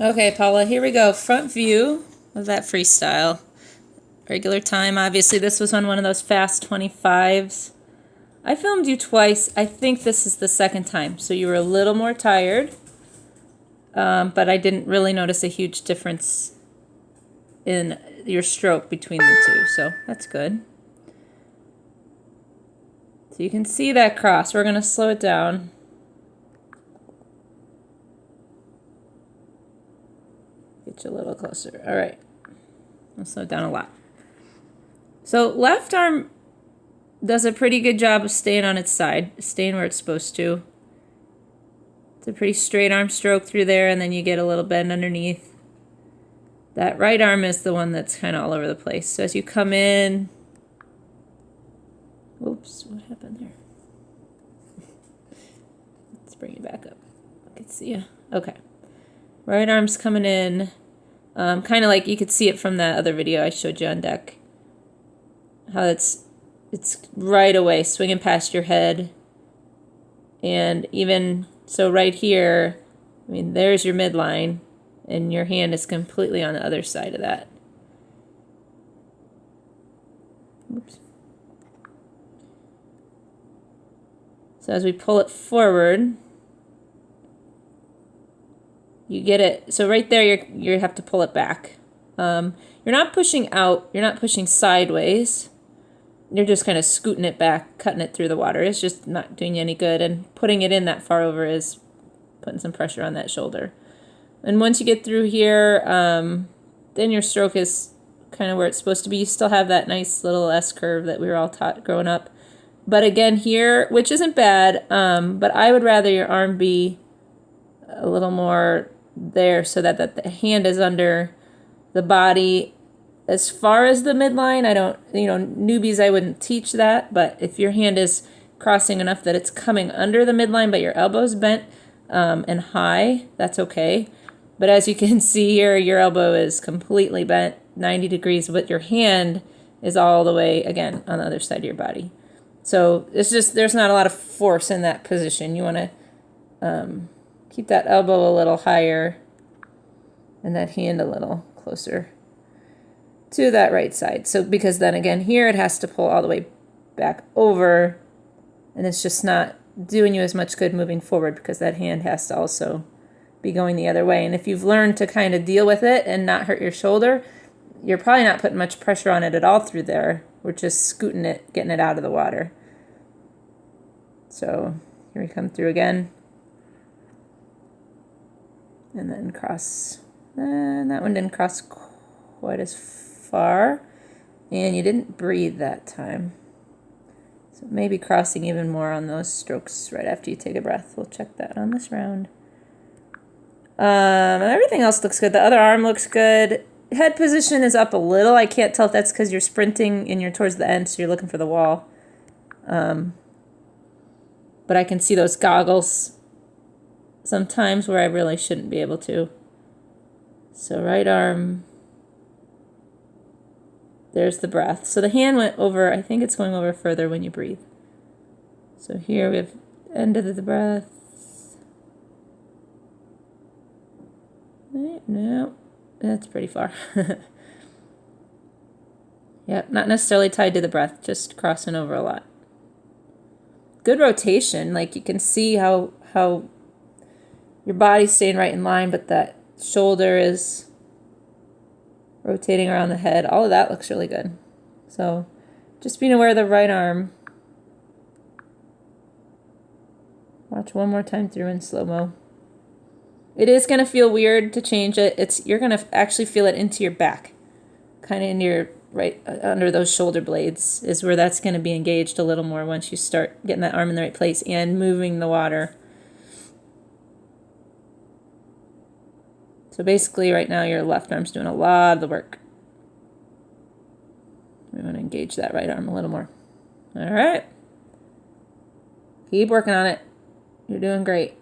Okay, Paula, here we go. Front view of that freestyle. Regular time, obviously. This was on one of those fast 25s. I filmed you twice. I think this is the second time, so you were a little more tired. But I didn't really notice a huge difference in your stroke between the two, so that's good. So you can see that cross. We're going to slow it down. Get you a little closer. All right. I'll slow it down a lot. So left arm does a pretty good job of staying on its side, staying where it's supposed to. It's a pretty straight arm stroke through there, and then you get a little bend underneath. That right arm is the one that's kind of all over the place. So as you come in, oops, what happened there? Let's bring it back up. I can see you. Okay. Right arm's coming in, kind of like you could see it from that other video I showed you on deck. How it's right away, swinging past your head. And even so right here, I mean, there's your midline, and your hand is completely on the other side of that. Oops. So as we pull it forward, you get it. So right there, you have to pull it back. You're not pushing out. You're not pushing sideways. You're just kind of scooting it back, cutting it through the water. It's just not doing you any good. And putting it in that far over is putting some pressure on that shoulder. And once you get through here, then your stroke is kind of where it's supposed to be. You still have that nice little S curve that we were all taught growing up. But again here, which isn't bad, but I would rather your arm be a little more there so that the hand is under the body. As far as the midline, I don't, newbies, I wouldn't teach that, but if your hand is crossing enough that it's coming under the midline, but your elbow's bent and high, that's okay. But as you can see here, your elbow is completely bent 90 degrees, but your hand is all the way, again, on the other side of your body. So it's just, there's not a lot of force in that position. You want to keep that elbow a little higher and that hand a little closer to that right side. So because then again here it has to pull all the way back over, and it's just not doing you as much good moving forward because that hand has to also be going the other way. And if you've learned to kind of deal with it and not hurt your shoulder, you're probably not putting much pressure on it at all through there. We're just scooting it, getting it out of the water. So here we come through again. And then cross. And that one didn't cross quite as far. And you didn't breathe that time. So maybe crossing even more on those strokes right after you take a breath. We'll check that on this round. Everything else looks good. The other arm looks good. Head position is up a little. I can't tell if that's because you're sprinting and you're towards the end, so you're looking for the wall. But I can see those goggles sometimes where I really shouldn't be able to. So right arm, there's the breath. So the hand went over, I think it's going over further when you breathe. So here we have end of the breath. No, that's pretty far. Yeah, not necessarily tied to the breath, just crossing over a lot. Good rotation, like you can see how your body's staying right in line, but that shoulder is rotating around the head. All of that looks really good. So just being aware of the right arm. Watch one more time through in slow-mo. It is going to feel weird to change it. You're going to actually feel it into your back, kind of in your right under those shoulder blades is where that's going to be engaged a little more once you start getting that arm in the right place and moving the water. So basically right now your left arm's doing a lot of the work. We want to engage that right arm a little more. All right. Keep working on it. You're doing great.